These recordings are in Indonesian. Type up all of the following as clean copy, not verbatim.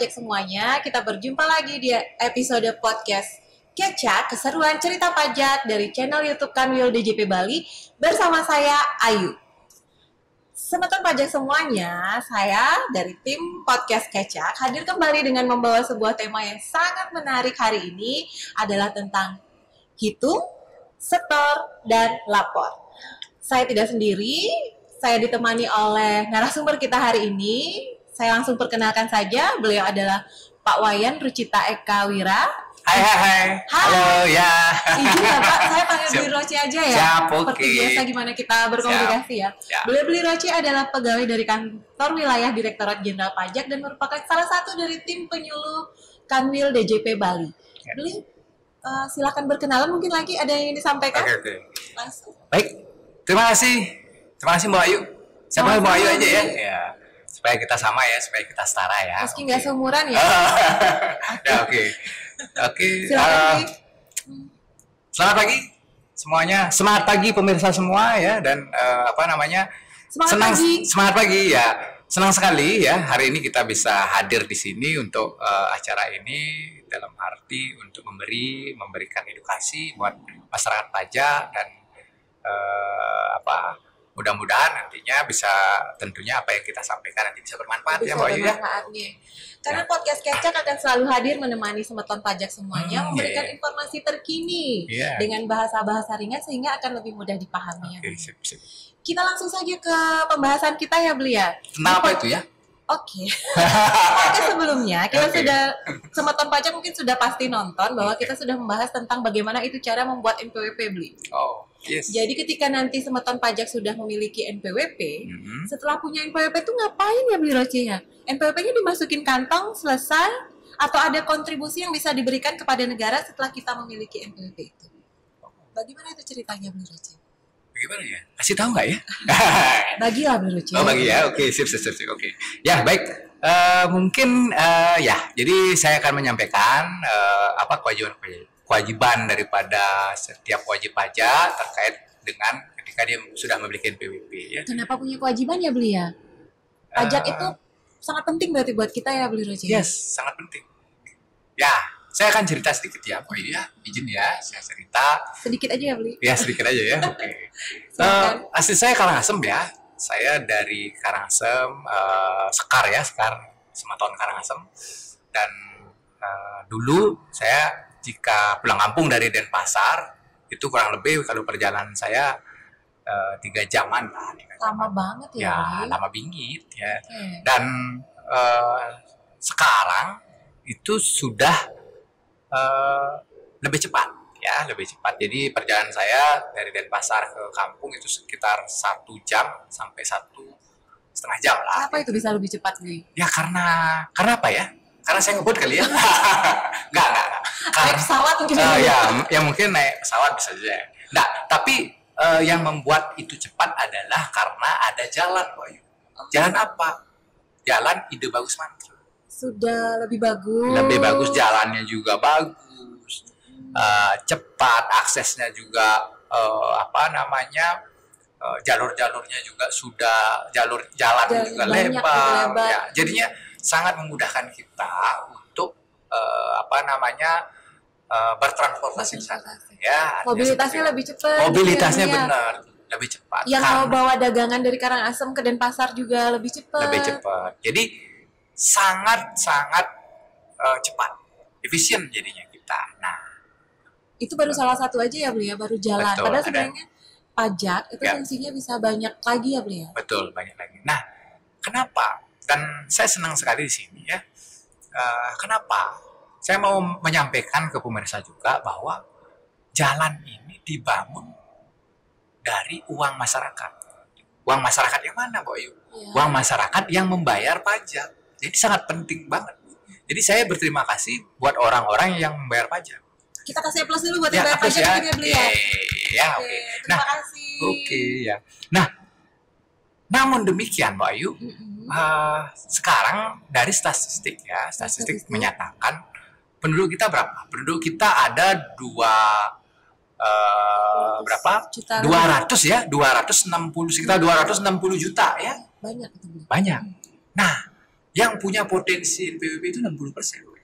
pajak semuanya, kita berjumpa lagi di episode podcast Kecak, keseruan cerita pajak dari channel YouTube Kanwil DJP Bali bersama saya Ayu. Semeton pajak semuanya, saya dari tim podcast Kecak hadir kembali dengan membawa sebuah tema yang sangat menarik hari ini adalah tentang hitung, setor, dan lapor. Saya tidak sendiri, saya ditemani oleh narasumber kita hari ini. Saya langsung perkenalkan saja, beliau adalah Pak Wayan Rucita Eka Wira. Hai. Halo ya. Izin ya Pak, saya panggil Beli Roci aja ya. Siap, oke. Seperti biasa gimana kita berkomunikasi ya. Beli Roci adalah pegawai dari kantor wilayah Direktorat Jenderal Pajak dan merupakan salah satu dari tim penyuluh Kanwil DJP Bali. Beli, silakan berkenalan, mungkin lagi ada yang ingin disampaikan. Oke. Langsung. Baik, terima kasih Mbak Ayu. Saya panggil Mbak Ayu aja ya. Supaya kita sama ya, supaya kita setara ya. Meski nggak seumuran ya. Oke. Silakan. Selamat pagi semuanya. Semangat pagi pemirsa semua ya, dan semangat pagi ya. Senang sekali ya hari ini kita bisa hadir di sini untuk acara ini dalam arti untuk memberikan edukasi buat masyarakat pajak dan mudah-mudahan nantinya bisa, tentunya apa yang kita sampaikan nanti bisa bermanfaat ya Mbak Ayu ya. Karena podcast Kecak akan selalu hadir menemani semeton pajak semuanya, memberikan informasi terkini dengan bahasa-bahasa ringan sehingga akan lebih mudah dipahami. Sip. Kita langsung saja ke pembahasan kita ya Beli ya. Kenapa itu ya? Oke. Sebelumnya kita sudah, semeton pajak mungkin sudah pasti nonton bahwa kita sudah membahas tentang bagaimana itu cara membuat NPWP Beli. Yes. Jadi ketika nanti semeton pajak sudah memiliki NPWP, setelah punya NPWP itu ngapain ya Beli Roci ya? NPWP-nya dimasukin kantong, selesai, atau ada kontribusi yang bisa diberikan kepada negara setelah kita memiliki NPWP itu? Bagaimana itu ceritanya Beli Roci? Bagaimana ya? Kasih tahu nggak ya? Bagilah Beli Roci. Bagi ya. Oke, sip. Oke. Ya, baik. Mungkin jadi saya akan menyampaikan apa kewajiban daripada setiap wajib pajak terkait dengan ketika dia sudah memiliki NPWP ya. Kenapa punya kewajiban ya Beli ya? Pajak itu sangat penting berarti buat kita ya Beli Roci. Yes, sangat penting. Ya, saya akan cerita sedikit ya, Pak ya. Izin ya, saya cerita. Sedikit aja ya Beli. Ya, sedikit aja ya. Oke. Asli saya Karangasem ya. Saya dari Karangasem, Sekar Semeton Karangasem. Dan dulu saya jika pulang kampung dari Denpasar itu kurang lebih kalau perjalanan saya 3 jaman lah. Lama banget ya. Ya, lama bingit ya. Dan sekarang itu sudah lebih cepat. Jadi perjalanan saya dari Denpasar ke kampung itu sekitar 1 jam sampai 1,5 jam lah. Kenapa itu bisa lebih cepat nih? Ya karena apa ya? Karena saya ngebut kali ya. Enggak. Naik pesawat mungkin. Ya mungkin naik pesawat bisa saja. Nah, tapi yang membuat itu cepat adalah karena ada jalan, Boy. Jalan apa? Jalan Ide Bagus Mantra. Sudah lebih bagus. Lebih bagus, jalannya juga bagus. Cepat, aksesnya juga jalur-jalurnya juga sudah jalannya juga lebar. Ya, jadinya sangat memudahkan kita untuk bertransportasi di sana. Ya, mobilitasnya lebih cepat. Mobilitasnya benar, lebih cepat. Yang mau bawa dagangan dari Karangasem ke Denpasar juga lebih cepat. Lebih cepat. Jadi sangat cepat, efisien jadinya kita. Nah, itu baru salah satu aja ya Beli ya, baru jalan. Betul, padahal sebenarnya pajak itu fungsinya bisa banyak lagi ya Beli ya. Betul, banyak lagi. Nah, kenapa? Dan saya senang sekali di sini ya. Kenapa? Saya mau menyampaikan ke pemirsa juga bahwa jalan ini dibangun dari uang masyarakat. Uang masyarakat yang mana, Bu Ayu? Ya. Uang masyarakat yang membayar pajak. Jadi sangat penting banget. Jadi saya berterima kasih buat orang-orang yang membayar pajak. Kita kasih plus dulu buat yang bayar pajak ya, Beli ya. Oke. Terima kasih. Oke ya. Nah, namun demikian, Bu Ayu, sekarang dari statistik menyatakan penduduk kita berapa? Penduduk kita ada sekitar 260 juta ya. Banyak itu. Banyak. Nah, yang punya potensi NPWP itu 60%.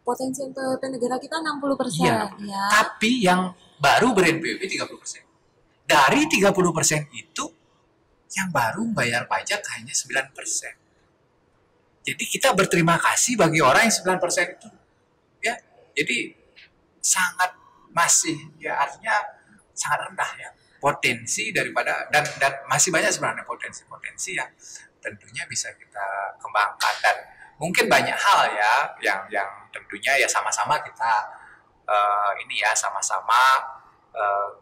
Potensi NPWP negara kita 60%. Iya. Ya. Tapi yang baru ber-NPWP 30%. Dari 30% itu yang baru bayar pajak hanya 9%. Jadi kita berterima kasih bagi orang yang 9% itu. Ya. Jadi sangat masih ya artinya sangat rendah ya potensi daripada dan masih banyak sebenarnya potensi-potensi yang tentunya bisa kita kembangkan dan mungkin banyak hal ya yang tentunya ya sama-sama kita ini ya sama-sama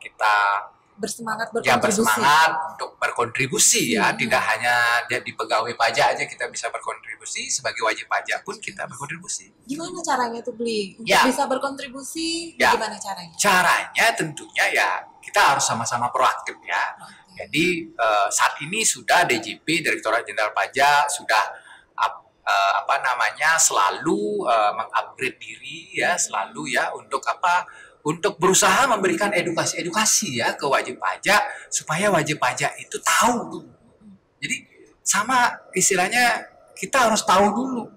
kita bersemangat ya berkontribusi. bersemangat untuk berkontribusi ya tidak hanya di pegawai pajak aja kita bisa berkontribusi, sebagai wajib pajak pun kita berkontribusi. Gimana caranya tuh Bli? Untuk Ya. bisa berkontribusi Ya. gimana caranya? Caranya tentunya ya kita harus sama-sama proaktif ya. Jadi saat ini sudah DJP Direktorat Jenderal Pajak sudah selalu mengupgrade diri ya selalu ya untuk untuk berusaha memberikan edukasi ya ke wajib pajak supaya wajib pajak itu tahu. Jadi sama istilahnya kita harus tahu dulu.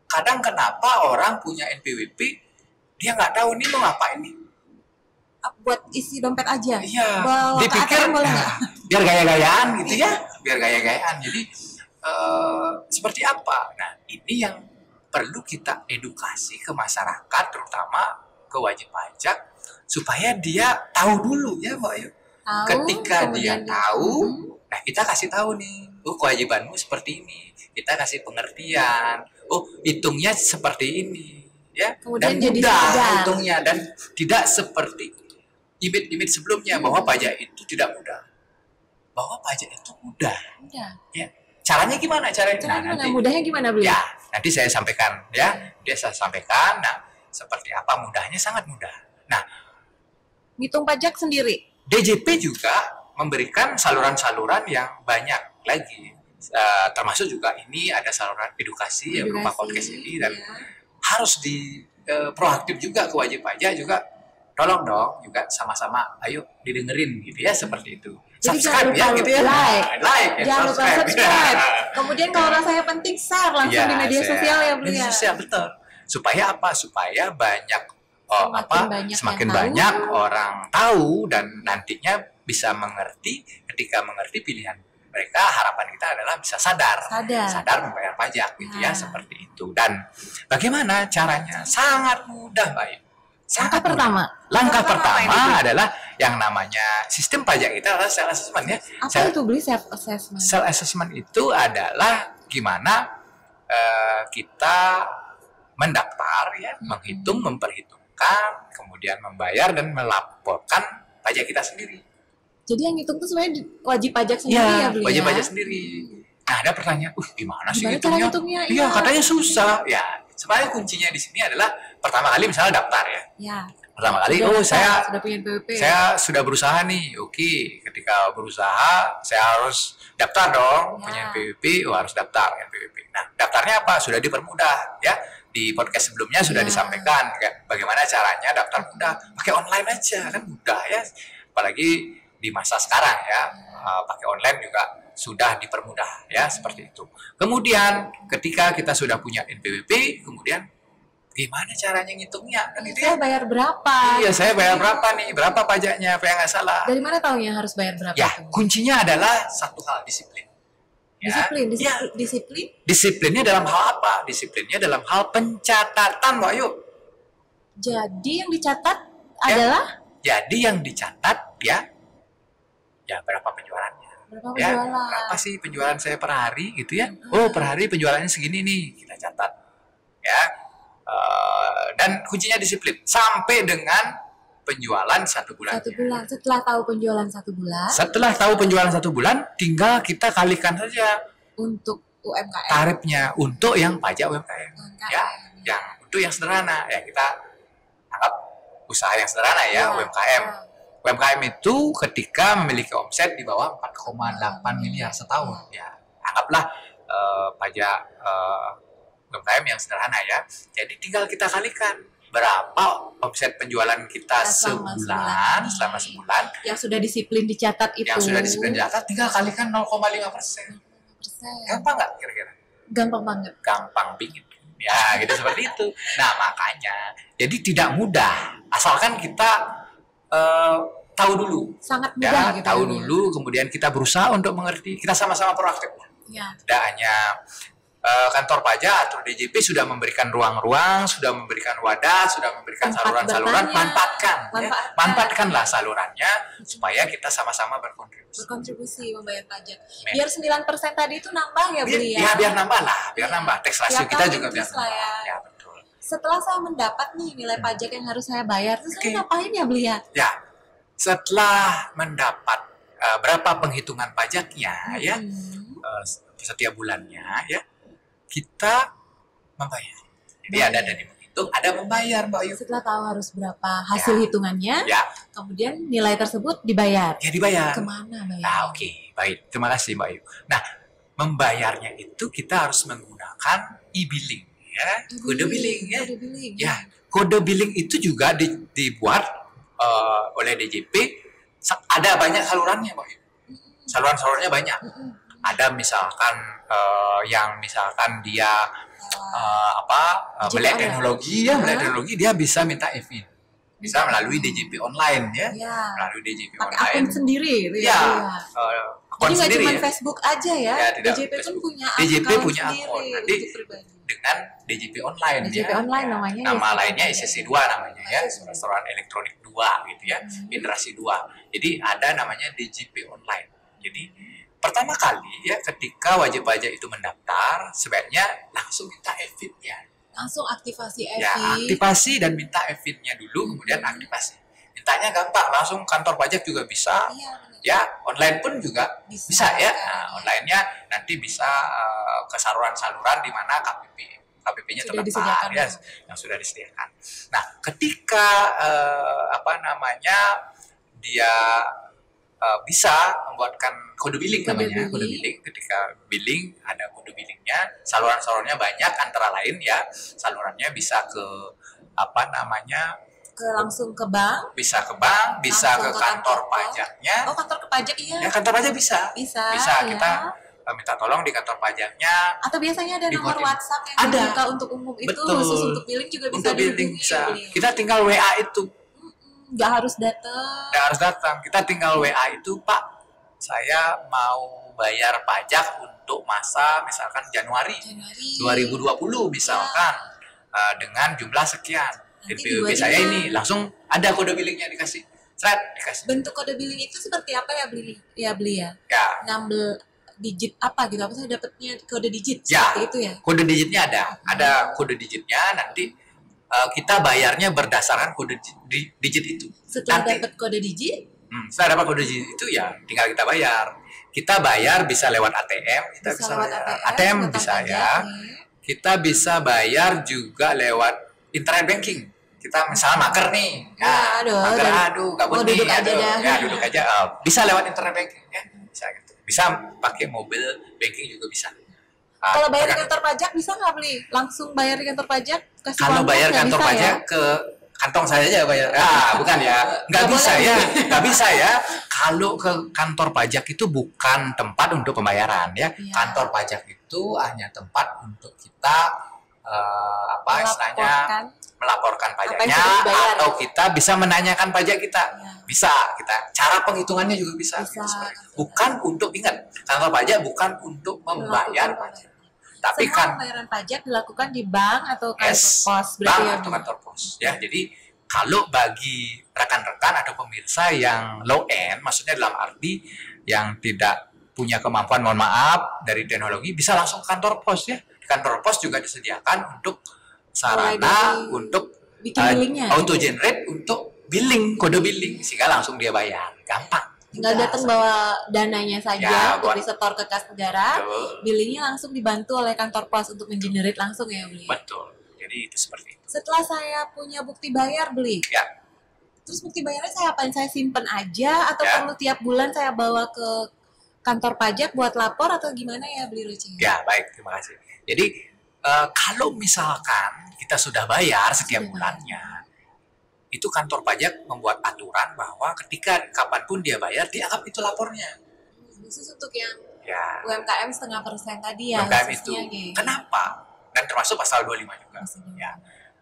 Kadang kenapa orang punya NPWP dia nggak tahu ini mau ngapain nih. Buat isi dompet aja. Iya. Bawa ke Dipikir ATM boleh nggak? biar gaya-gayaan gitu ya, biar gaya-gayaan. Jadi seperti apa? Nah ini yang perlu kita edukasi ke masyarakat, terutama ke wajib pajak supaya dia tahu dulu ya Mbak Ayu. Ketika dia tahu, nah kita kasih tahu nih, oh kewajibanmu seperti ini, kita kasih pengertian, oh hitungnya seperti ini, ya. Kemudian dan jadi mudah sadar. hitungnya dan tidak seperti imit-imit sebelumnya bahwa pajak itu tidak mudah, bahwa pajak itu mudah, ya. Caranya gimana? Mudahnya gimana Bli? Ya, nanti saya sampaikan ya. Saya sampaikan. Nah, seperti apa mudahnya? Sangat mudah. Nah, ngitung pajak sendiri. DJP juga memberikan saluran-saluran yang banyak lagi. Termasuk juga ini ada saluran edukasi yang berupa podcast ini dan harus proaktif juga ke wajib pajak juga. Tolong dong juga sama-sama ayo didengerin gitu ya seperti itu. Jadi Subscribe ya gitu ya. Like ya, jangan lupa subscribe. Kemudian kalau rasanya penting share langsung di media sosial ya Bli ya. Sosial betul. Supaya apa? Supaya banyak semakin yang banyak orang tahu dan nantinya bisa mengerti. Ketika mengerti pilihan mereka, harapan kita adalah bisa sadar membayar pajak gitu ya seperti itu. Dan bagaimana caranya? Sangat mudah Mbak. Langkah pertama adalah yang namanya sistem pajak kita adalah self assessment ya. Apa itu Bli self assessment? Self assessment itu adalah gimana kita mendaftar ya, menghitung, memperhitungkan, kemudian membayar dan melaporkan pajak kita sendiri. Jadi yang ngitung itu sebenarnya wajib pajak sendiri ya Bli? Wajib pajak sendiri. Nah ada pertanyaan, gimana sih hitungnya? Iya katanya susah. Ya sebenarnya kuncinya di sini adalah pertama kali misalnya daftar ya. Pertama kali, saya sudah punya NPWP. Saya sudah berusaha nih. Oke, ketika berusaha saya harus daftar dong punya NPWP, harus daftar NPWP. Nah, daftarnya apa? Sudah dipermudah ya. Di podcast sebelumnya sudah disampaikan bagaimana caranya daftar mudah. Pakai online aja kan mudah ya. Apalagi di masa sekarang ya, pakai online juga sudah dipermudah ya seperti itu. Kemudian ketika kita sudah punya NPWP, kemudian gimana caranya ngitungnya? Kan itu saya bayar berapa? Iya, saya bayar berapa nih? Berapa pajaknya? Apa yang nggak salah? Dari mana taunya harus bayar berapa? Ya, kuncinya adalah satu hal, disiplin. Ya. Disiplin? Disiplinnya dalam hal apa? Disiplinnya dalam hal pencatatan, Mbak Ayu. Jadi yang dicatat adalah? Jadi yang dicatat ya berapa penjualannya? Berapa sih penjualan saya per hari gitu ya? Oh, per hari penjualannya segini nih, kita catat. Ya. Dan kuncinya disiplin sampai dengan penjualan 1 bulan. 1 bulan. Setelah tahu penjualan 1 bulan. Setelah tahu penjualan 1 bulan, tinggal kita kalikan saja untuk UMKM. Tarifnya untuk yang pajak UMKM. Ya, yang untuk yang sederhana ya kita anggap usaha yang sederhana ya UMKM. UMKM itu ketika memiliki omset di bawah 4,8 miliar setahun ya. Anggaplah pajak UMKM yang sederhana ya. Jadi tinggal kita kalikan berapa omset penjualan kita selama sebulan yang sudah disiplin dicatat itu. Yang sudah disiplin dicatat tinggal kalikan 0,5%. Gampang nggak kira-kira? Gampang banget. gampang pingin. Ya, gitu seperti itu. Nah, makanya jadi tidak mudah asalkan kita eh, tahu dulu. Sangat Ya, mudah gitu. tahu ya. dulu, kemudian kita berusaha untuk mengerti. Kita sama-sama proaktif. Ya. Tidak hanya kantor pajak atau DJP sudah memberikan ruang-ruang, sudah memberikan wadah, sudah memberikan Tempat saluran-saluran, bertanya. manfaatkan. Manfaatkanlah Hmm. salurannya supaya kita sama-sama berkontribusi. Berkontribusi membayar pajak. Biar 9% tadi itu nambah ya beli ya. Ya, biar nambah lah, biar Iya. nambah. Tax ratio Tiap kita tahun juga biar increase lah nambah. ya. Ya, betul. Setelah saya mendapat nih nilai pajak yang harus saya bayar, terus Oke. saya ngapain ya beli ya? Ya, setelah mendapat berapa penghitungan pajaknya ya setiap bulannya ya, kita membayar. Jadi ada dari menghitung, ada membayar, Mbak Ayu. Setelah tahu harus berapa hasil hitungannya, Ya, kemudian nilai tersebut dibayar. ya dibayar. Kemana bayar? Nah, oke, baik. Terima kasih, Mbak Ayu. Nah, membayarnya itu kita harus menggunakan e-billing, ya, kode billing, ya. Kode billing. Ya, kode billing itu juga dibuat oleh DJP. Ada banyak salurannya, Mbak Ayu. Saluran-salurannya banyak. Ada misalkan yang misalkan dia melek teknologi ya, melek teknologi, dia bisa minta EVIN. Bisa melalui DJP online ya. Ya. Melalui DJP Pakai online. akun sendiri gitu ya. Ya, Jadi akun nggak sendiri cuma ya. Facebook aja ya, Ya, tidak DJP pun Facebook. punya DJP akun punya sendiri akun. Nanti untuk pribadi. dengan DJP online DJP ya. online Ya. namanya. Nama ya, lainnya ya. SSC 2 namanya ya, restoran elektronik 2 gitu ya, generasi 2. Jadi ada namanya DJP online. Jadi pertama kali ya ketika wajib pajak itu mendaftar, sebaiknya langsung minta EVIN-nya. Langsung aktivasi Ya, EVIN. aktivasi dan minta EVIN-nya dulu, kemudian aktivasi. Mintanya gampang, langsung kantor pajak juga bisa. Iya, benar. Ya, online pun juga Bisa. bisa ya. Nah, online-nya nanti bisa ke saluran-saluran di mana KPP-nya Sudah terdapat disediakan, ya, ya. yang sudah disediakan. Nah, ketika dia bisa membuatkan kode billing Kode namanya, kode billing. billing. Ketika billing ada kode billingnya, saluran-salurannya banyak, antara lain ya salurannya bisa ke Langsung ke bank. bisa ke bank, bisa Langsung ke ke kantor kantor. pajaknya. Oh, kantor ke pajak iya. Ya, kantor pajak bisa. Bisa, ya. Kita minta tolong di kantor pajaknya. Atau biasanya ada nomor Dibuatin. WhatsApp yang Ada. dibuka untuk umum itu, Betul. khusus untuk billing juga bisa Untuk billing dihubungi bisa. ya, beliau. Kita tinggal WA itu. Nggak harus datang. Nggak harus datang. Kita tinggal WA itu, Pak, saya mau bayar pajak untuk masa misalkan Januari 2020 misalkan dengan jumlah sekian. Nanti DPWP dibuatin saya ya. ini langsung ada kode billingnya dikasih. Dikasih. Bentuk kode billing itu seperti apa ya beli ya? Ya, 16 digit apa gitu? Apa saya dapatnya kode digit Ya. seperti itu ya? kode digitnya ada kode digitnya, nanti kita bayarnya berdasarkan kode digit itu. Setelah Nanti- dapat kode digit, Setelah dapat kode digit itu ya tinggal kita bayar. Kita bayar bisa lewat ATM, kita bisa lewat bayar. ATM, ATM bukan bisa pajak, ya. Kita bisa bayar juga lewat internet banking. Kita misalnya mager nih, Ya, aduh, gabut mau duduk nih, aja dah. ya duduk aja. Bisa lewat internet banking ya, bisa gitu. Bisa pakai mobil banking juga bisa. kalau bayar di tergantung. kantor pajak bisa nggak beli? Langsung bayar di kantor pajak? Kasih Kalau uang bayar nggak kantor bisa pajak ya? ke kantong saya aja bayar. Bukan ya. Nggak Nggak bisa boleh. ya. Nggak bisa ya. Kalau ke kantor pajak itu bukan tempat untuk pembayaran ya. Iya. Kantor pajak itu hanya tempat untuk kita istilahnya melaporkan pajaknya, yang sudah dibayar. atau kita bisa menanyakan pajak kita. Iya. Bisa kita. Cara penghitungannya juga bisa. Bisa. Gitu, seperti itu. Bukan untuk, ingat, kantor pajak bukan untuk membayar Melakukan pajak. Tapi Semua kan pembayaran pajak dilakukan di bank atau kantor Yes, pos berarti bank ya? atau kantor pos ya. Jadi kalau bagi rekan-rekan atau pemirsa yang low end, maksudnya dalam arti yang tidak punya kemampuan, mohon maaf, dari teknologi, bisa langsung ke kantor pos ya. Di kantor pos juga disediakan untuk sarana dari untuk bikin billingnya. auto generate untuk billing, kode billing, sehingga langsung dia bayar, gampang. Tinggal datang bawa dananya saja Ya, untuk buat- disetor ke kas negara, Betul. billingnya langsung dibantu oleh kantor pos untuk mengenerate langsung ya beli. Betul. Jadi itu seperti itu. Setelah saya punya bukti bayar beli, Ya. terus bukti bayarnya saya apain? Saya simpen aja atau Ya. perlu tiap bulan saya bawa ke kantor pajak buat lapor atau gimana ya beli Ruci? Ya, baik, terima kasih. Jadi kalau misalkan kita sudah bayar setiap Sudah bulannya, itu kantor pajak membuat aturan bahwa ketika kapanpun dia bayar, dianggap itu lapornya. Khusus untuk yang Ya. UMKM 0,5% tadi ya. UMKM itu gitu. kenapa? Dan termasuk pasal 25 juga. Ya.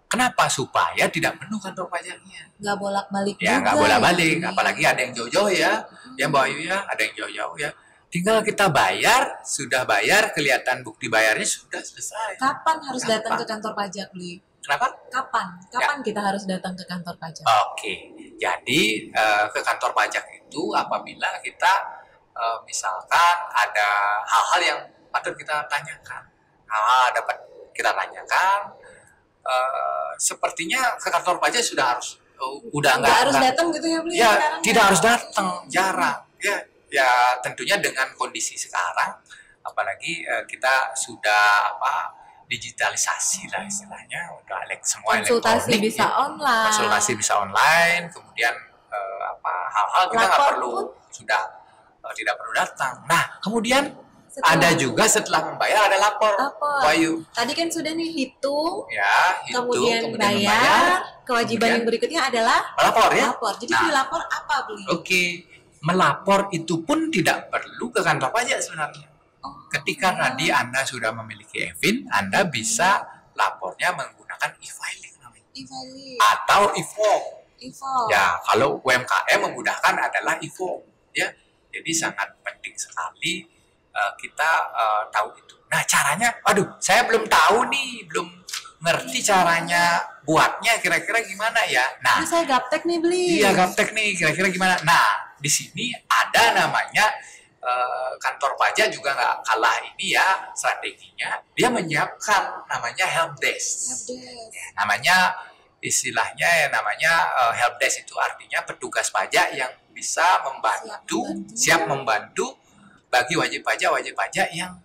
Kenapa? Supaya tidak penuh kantor pajaknya. Nggak bolak-balik Ya, juga. nggak bolak-balik. Ya. Apalagi ada yang jauh-jauh ya. Yang Mbak Ayu ya, ada yang jauh-jauh ya. Tinggal kita bayar, sudah bayar, kelihatan bukti bayarnya sudah selesai. Kapan harus datang ke kantor pajak, Bli? Kenapa? Kapan kita harus datang ke kantor pajak? Oke, jadi ke kantor pajak itu apabila kita misalkan ada hal-hal yang patut kita tanyakan. Hal-hal dapat kita tanyakan, sepertinya ke kantor pajak sudah harus udah nggak harus datang gitu ya, Bli? Ya, sekarang tidak harus datang, jarang. Ya tentunya dengan kondisi sekarang, apalagi kita sudah digitalisasi lah istilahnya, udah semua konsultasi elektronik, bisa online. konsultasi bisa online, kemudian hal-hal kita nggak perlu sudah tidak perlu datang. Nah kemudian ada juga setelah membayar ada lapor. Wayu. Tadi kan sudah nih hitung, ya, kemudian bayar. Kewajiban yang berikutnya adalah melapor ya. Lapor. Jadi dilapor apa, Bli? Oke, melapor itu pun tidak perlu ke kantor pajak sebenarnya. Ketika tadi Anda sudah memiliki e-fin, Anda bisa lapornya menggunakan e-filing namanya. E-filing. Atau e-form. E-form. Ya, kalau UMKM memudahkan adalah e-form. Ya, jadi sangat penting sekali kita tahu itu. Nah, caranya, aduh, saya belum tahu nih, belum ngerti caranya buatnya kira-kira gimana ya. Nah, ini saya gaptek nih, Bli. Iya, gaptek nih, kira-kira gimana. Nah, di sini ada namanya kantor pajak juga nggak kalah ini ya strateginya. Dia menyiapkan namanya help desk. Ya, namanya istilahnya ya namanya help desk itu artinya petugas pajak yang bisa membantu, siap membantu bagi wajib pajak yang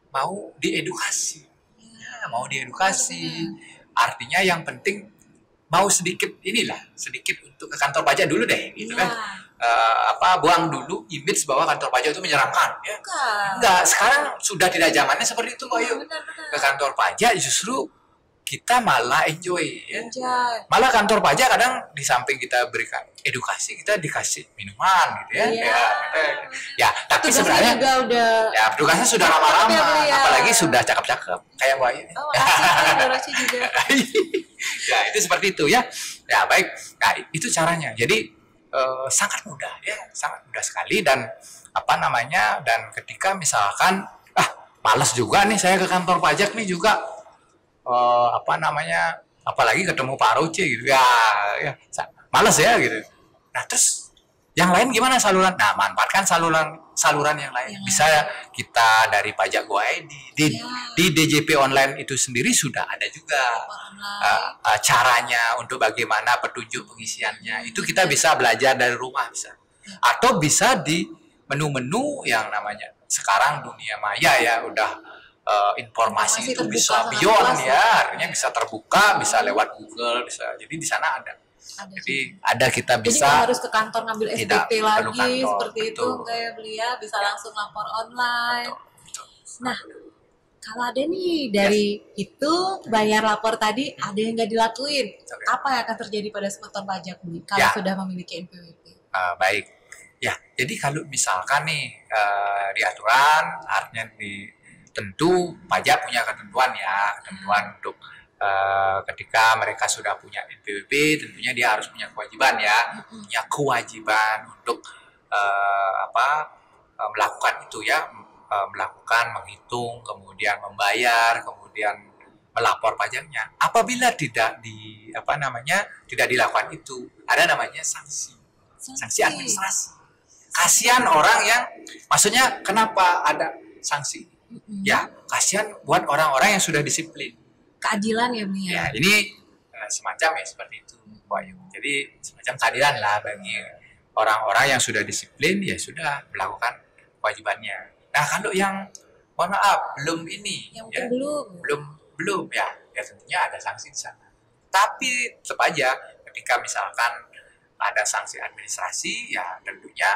mau diedukasi. Ya, mau diedukasi. Artinya yang penting mau sedikit untuk ke kantor pajak dulu deh, gitu kan. Buang dulu image bahwa kantor pajak itu menyeramkan ya. Enggak, sekarang sudah tidak zamannya seperti itu, Pak Ayu. Ke kantor pajak justru kita malah enjoy ya. Malah kantor pajak kadang di samping kita berikan edukasi, kita dikasih minuman gitu ya. Ya, tapi sebenarnya juga udah ya petugasnya sudah lama-lama, apalagi sudah cakep-cakep kayak Mbak Ayu. Oh, asik juga. Ya, itu seperti itu ya. Ya, baik. Nah, itu caranya. Jadi sangat mudah ya, sangat mudah sekali dan dan ketika misalkan malas juga nih saya ke kantor pajak nih juga apalagi ketemu Pak Roce gitu ya malas ya gitu. Nah, terus yang lain gimana saluran? Nah, manfaatkan saluran yang lain. Bisa kita dari Pajak Go ID di DJP online itu sendiri sudah ada juga caranya untuk bagaimana petunjuk pengisiannya. Itu kita bisa belajar dari rumah bisa. Atau bisa di menu-menu yang namanya sekarang dunia maya ya udah informasi itu bisa beyond ya, artinya bisa terbuka, bisa lewat Google, bisa. Jadi di sana ada. Jadi kita bisa. Jadi harus ke kantor ngambil SPP lagi kantor, seperti itu kayak Belia bisa langsung lapor online. Betul. Nah, kalau ada nih dari itu bayar lapor tadi ada yang nggak dilakuin, apa yang akan terjadi pada kantor pajak Beli kalau sudah memiliki NPWP? Baik. Ya, jadi kalau misalkan nih di aturan artinya tentu pajak punya ketentuan untuk ketika mereka sudah punya NPWP tentunya dia harus punya kewajiban untuk melakukan itu ya, melakukan menghitung, kemudian membayar, kemudian melapor pajaknya. Apabila tidak dilakukan itu, ada namanya sanksi administrasi. Kasihan orang yang, maksudnya kenapa ada sanksi? Ya, kasihan buat orang-orang yang sudah disiplin. Keadilan ya, Bli. Ya, ini semacam seperti itu, Pak Ayu. Jadi semacam keadilan lah bagi orang-orang yang sudah disiplin, ya sudah melakukan kewajibannya. Nah, kalau yang mohon maaf belum ini, yang belum ya tentunya ada sanksi di sana. Tapi tetap aja ketika misalkan ada sanksi administrasi, ya tentunya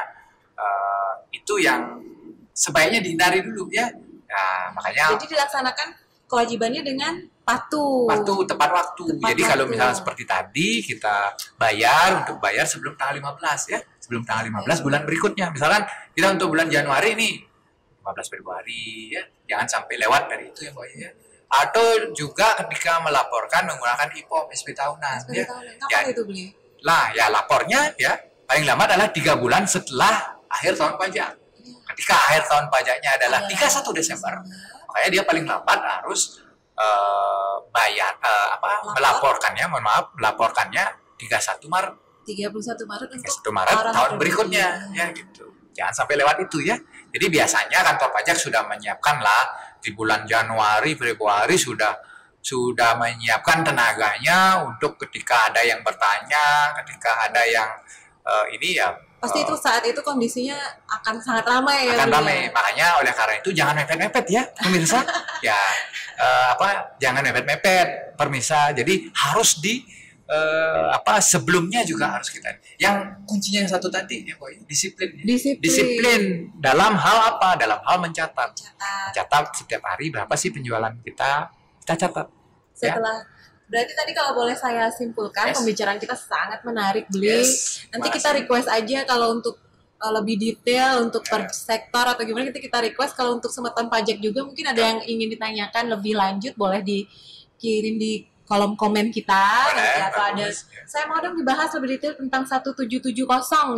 itu yang sebaiknya dihindari dulu ya. Nah, makanya. Jadi dilaksanakan kewajibannya dengan patuh tepat waktu. Jadi kalau misalnya seperti tadi kita bayar sebelum tanggal 15 ya. Sebelum tanggal 15 bulan berikutnya. Misalkan kita untuk bulan Januari ini 15 Februari ya. Jangan sampai lewat dari itu ya Mbak ya. Atau juga ketika melaporkan menggunakan IPOM SP tahunan SPT ya. tahunan. Kapan Ya, itu beli? lah ya lapornya ya paling lama adalah 3 bulan setelah akhir tahun pajak. Ketika akhir tahun pajaknya adalah 31 Desember, makanya dia paling lambat harus melaporkannya, melaporkannya 31 Maret. 31 Maret untuk 31 Maret orang tahun pribadi. berikutnya ya gitu. Jangan sampai lewat itu ya. Jadi biasanya kantor pajak sudah menyiapkan lah di bulan Januari, Februari sudah menyiapkan tenaganya untuk ketika ada yang bertanya, ketika ada yang ini ya Pasti itu saat itu kondisinya akan sangat ramai ya. akan Beli, ramai. ya? Makanya oleh karena itu jangan mepet-mepet ya pemirsa. Ya jangan mepet-mepet pemirsa. Jadi harus sebelumnya juga harus kita. Yang kuncinya yang satu tadi ya Boy, disiplin. Disiplin dalam hal apa? Dalam hal mencatat. Mencatat setiap hari berapa sih penjualan kita catat. Setelah berarti tadi kalau boleh saya simpulkan, pembicaraan kita sangat menarik, Beli. Nanti kita request aja kalau untuk lebih detail untuk per sektor atau gimana, kita request. Kalau untuk semeton pajak juga mungkin ada yang ingin ditanyakan lebih lanjut, boleh dikirim di kolom komen kita nanti, atau ada saya mau dong dibahas lebih detail tentang 1770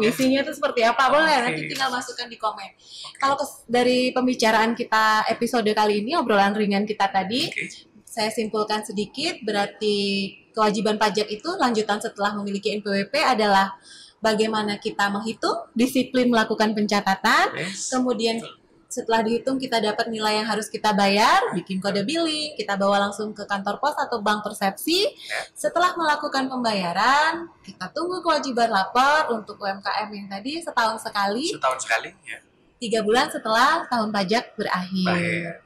isinya itu seperti apa, boleh nanti tinggal masukkan di komen. Kalau dari pembicaraan kita episode kali ini, obrolan ringan kita tadi, saya simpulkan sedikit, berarti kewajiban pajak itu lanjutan setelah memiliki NPWP adalah bagaimana kita menghitung, disiplin melakukan pencatatan, kemudian setelah dihitung kita dapat nilai yang harus kita bayar, bikin kode billing, kita bawa langsung ke kantor pos atau bank persepsi. Setelah melakukan pembayaran, kita tunggu kewajiban lapor untuk UMKM yang tadi setahun sekali. Setahun sekali, ya. 3 bulan setelah tahun pajak berakhir.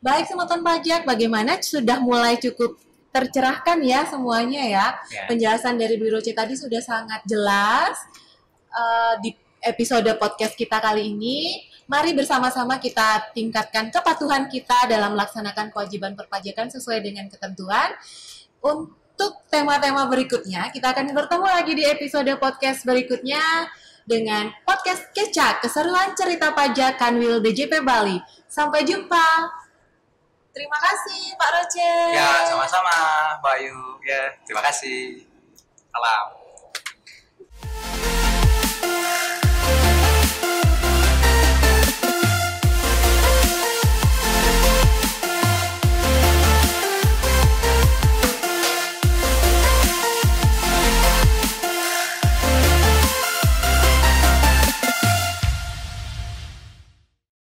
Baik, semeton pajak, bagaimana? Sudah mulai cukup tercerahkan ya semuanya ya. Penjelasan dari Biro C tadi sudah sangat jelas. Di episode podcast kita kali ini, mari bersama-sama kita tingkatkan kepatuhan kita dalam melaksanakan kewajiban perpajakan sesuai dengan ketentuan. Untuk tema-tema berikutnya, kita akan bertemu lagi di episode podcast berikutnya dengan podcast Kecak, keseruan cerita pajak Kanwil DJP Bali. Sampai jumpa. Terima kasih Pak Roce. Ya, sama-sama Mbak Ayu. Ya, terima kasih. Salam.